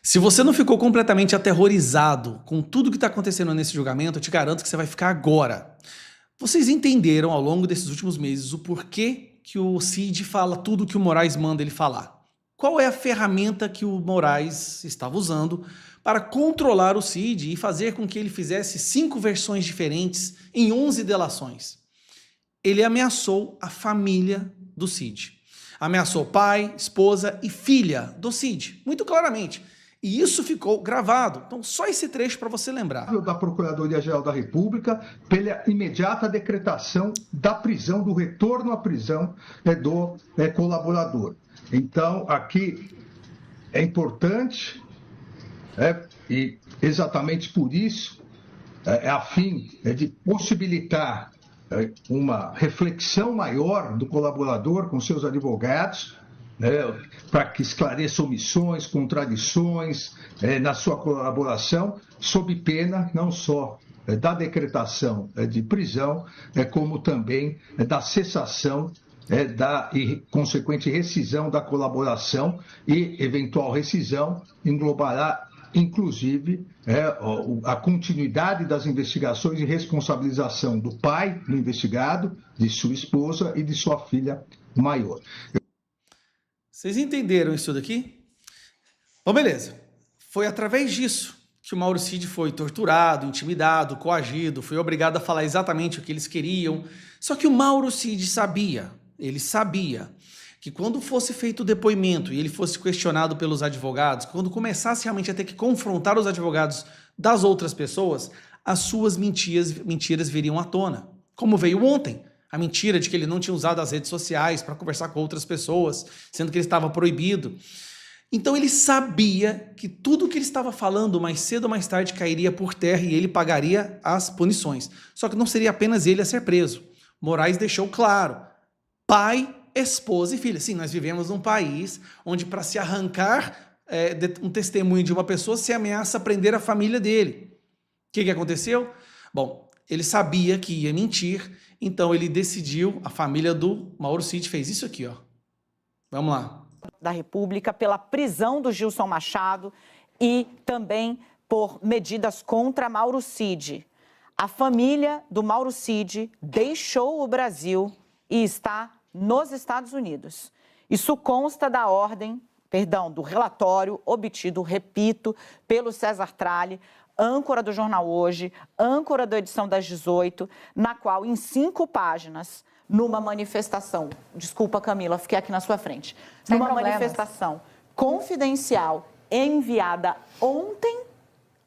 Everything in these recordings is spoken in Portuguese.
Se você não ficou completamente aterrorizado com tudo que está acontecendo nesse julgamento, eu te garanto que você vai ficar agora. Vocês entenderam ao longo desses últimos meses o porquê que o Cid fala tudo que o Moraes manda ele falar? Qual é a ferramenta que o Moraes estava usando para controlar o Cid e fazer com que ele fizesse 5 versões diferentes em 11 delações? Ele ameaçou a família do Cid. Ameaçou pai, esposa e filha do Cid, muito claramente. E isso ficou gravado. Então, só esse trecho para você lembrar. Da Procuradoria-Geral da República pela imediata decretação da prisão, do retorno à prisão do colaborador. Então, aqui é importante, e exatamente por isso, a fim de possibilitar uma reflexão maior do colaborador com seus advogados, para que esclareça omissões, contradições na sua colaboração, sob pena não só da decretação de prisão, como também da cessação da consequente rescisão da colaboração, e eventual rescisão englobará inclusive a continuidade das investigações e responsabilização do pai do investigado, de sua esposa e de sua filha maior. Vocês entenderam isso daqui? Bom, beleza. Foi através disso que o Mauro Cid foi torturado, intimidado, coagido, foi obrigado a falar exatamente o que eles queriam. Só que o Mauro Cid sabia, ele sabia que quando fosse feito o depoimento e ele fosse questionado pelos advogados, quando começasse realmente a ter que confrontar os advogados das outras pessoas, as suas mentiras viriam à tona. Como veio ontem. A mentira de que ele não tinha usado as redes sociais para conversar com outras pessoas, sendo que ele estava proibido. Então ele sabia que tudo que ele estava falando, mais cedo ou mais tarde, cairia por terra e ele pagaria as punições. Só que não seria apenas ele a ser preso. Moraes deixou claro: pai, esposa e filha. Sim, nós vivemos num país onde, para se arrancar um testemunho de uma pessoa, se ameaça prender a família dele. O que aconteceu? Bom, ele sabia que ia mentir, então ele decidiu, a família do Mauro Cid fez isso aqui, ó. Vamos lá. Da República pela prisão do Gilson Machado e também por medidas contra Mauro Cid. A família do Mauro Cid deixou o Brasil e está nos Estados Unidos. Isso consta do relatório obtido, repito, pelo César Tralli, âncora do Jornal Hoje, âncora da edição das 18, na qual, em 5 páginas, numa manifestação, desculpa Camila, fiquei aqui na sua frente, numa manifestação confidencial enviada ontem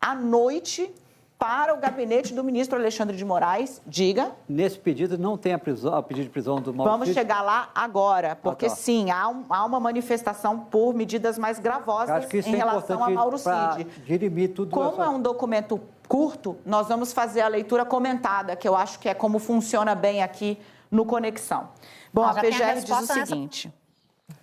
à noite para o gabinete do ministro Alexandre de Moraes, diga. Nesse pedido não tem a pedido de prisão do Mauro Cid? Vamos chegar lá agora, porque sim, há uma manifestação por medidas mais gravosas em relação a Mauro Cid. Dirimir tudo. Como é um documento curto, nós vamos fazer a leitura comentada, que eu acho que é como funciona bem aqui no Conexão. Bom, a PGR diz o seguinte...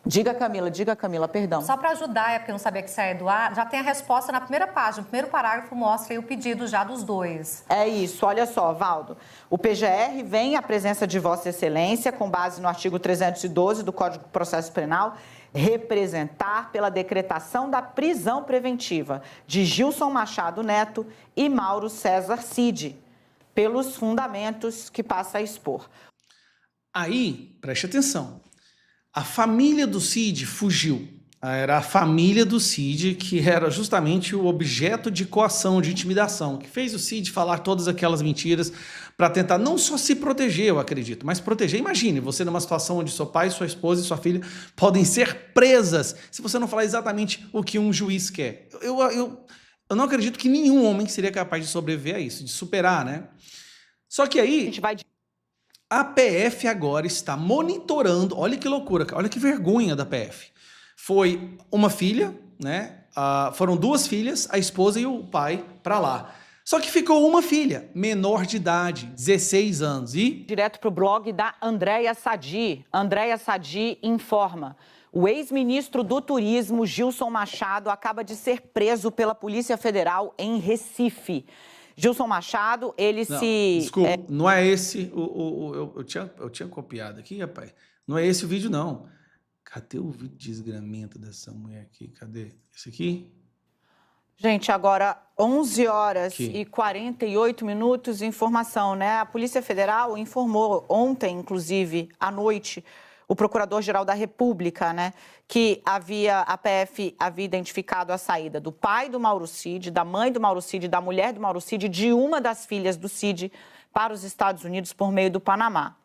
Diga, Camila, perdão. Só para ajudar, porque eu não sabia que isso ia do ar, já tem a resposta na primeira página. O primeiro parágrafo mostra aí o pedido já dos dois. É isso, olha só, Valdo. O PGR vem à presença de Vossa Excelência, com base no artigo 312 do Código de Processo Penal, representar pela decretação da prisão preventiva de Gilson Machado Neto e Mauro César Cid, pelos fundamentos que passa a expor. Aí, preste atenção. A família do Cid fugiu. Era a família do Cid que era justamente o objeto de coação, de intimidação, que fez o Cid falar todas aquelas mentiras para tentar não só se proteger, eu acredito, mas proteger. Imagine você numa situação onde seu pai, sua esposa e sua filha podem ser presas se você não falar exatamente o que um juiz quer. Eu não acredito que nenhum homem seria capaz de sobreviver a isso, de superar, né? Só que aí... A PF agora está monitorando, olha que loucura, olha que vergonha da PF. Foi uma filha, né? Foram 2 filhas, a esposa e o pai para lá. Só que ficou uma filha, menor de idade, 16 anos. E... Direto para o blog da Andréia Sadi. Andréia Sadi informa. O ex-ministro do Turismo, Gilson Machado, acaba de ser preso pela Polícia Federal em Recife. Gilson Machado, Desculpa, não é esse eu tinha copiado aqui, rapaz. Não é esse o vídeo, não. Cadê o vídeo de desgramento dessa mulher aqui? Cadê? Esse aqui? Gente, agora 11 horas Aqui. e 48 minutos, informação, né? A Polícia Federal informou ontem, inclusive, à noite, o Procurador-Geral da República, né, que a PF havia identificado a saída do pai do Mauro Cid, da mãe do Mauro Cid, da mulher do Mauro Cid, de uma das filhas do Cid para os Estados Unidos por meio do Panamá.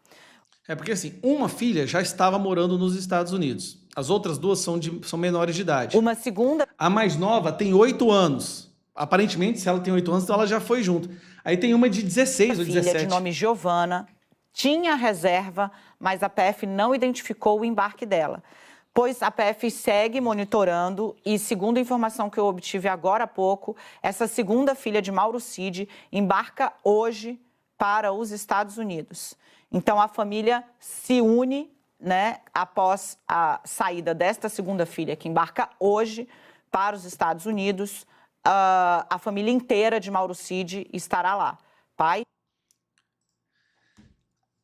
É porque assim, uma filha já estava morando nos Estados Unidos. As outras duas são menores de idade. Uma segunda... A mais nova tem 8 anos. Aparentemente, se ela tem 8 anos, então ela já foi junto. Aí tem uma de 16 ou 17. filha de nome Giovana tinha reserva, mas a PF não identificou o embarque dela. Pois a PF segue monitorando e, segundo a informação que eu obtive agora há pouco, essa segunda filha de Mauro Cid embarca hoje para os Estados Unidos. Então, a família se une, né, após a saída desta segunda filha, que embarca hoje para os Estados Unidos. A família inteira de Mauro Cid estará lá. Pai.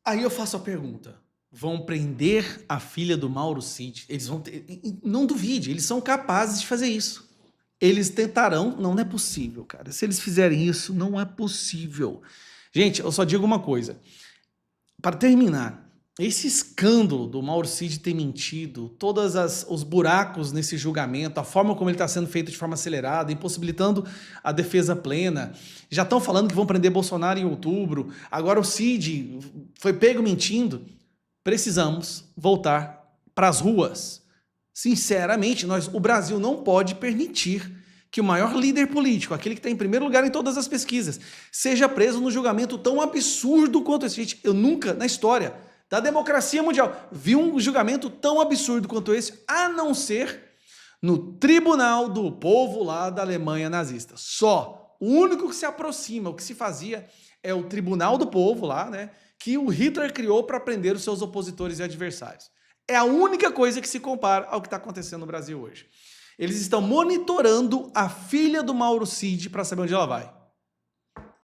Aí eu faço a pergunta. Vão prender a filha do Mauro Cid? Eles vão ter... Não duvide, eles são capazes de fazer isso. Eles tentarão... Não é possível, cara. Se eles fizerem isso, não é possível. Gente, eu só digo uma coisa. Para terminar, esse escândalo do Mauro Cid ter mentido, todos os buracos nesse julgamento, a forma como ele está sendo feito de forma acelerada, impossibilitando a defesa plena. Já estão falando que vão prender Bolsonaro em outubro. Agora o Cid foi pego mentindo. Precisamos voltar para as ruas. Sinceramente, o Brasil não pode permitir que o maior líder político, aquele que está em primeiro lugar em todas as pesquisas, seja preso num julgamento tão absurdo quanto esse. Gente, eu nunca, na história da democracia mundial, vi um julgamento tão absurdo quanto esse, a não ser no Tribunal do Povo lá da Alemanha nazista. Só. O único que se aproxima, o que se fazia, é o Tribunal do Povo lá, né, que o Hitler criou para prender os seus opositores e adversários. É a única coisa que se compara ao que está acontecendo no Brasil hoje. Eles estão monitorando a filha do Mauro Cid para saber onde ela vai.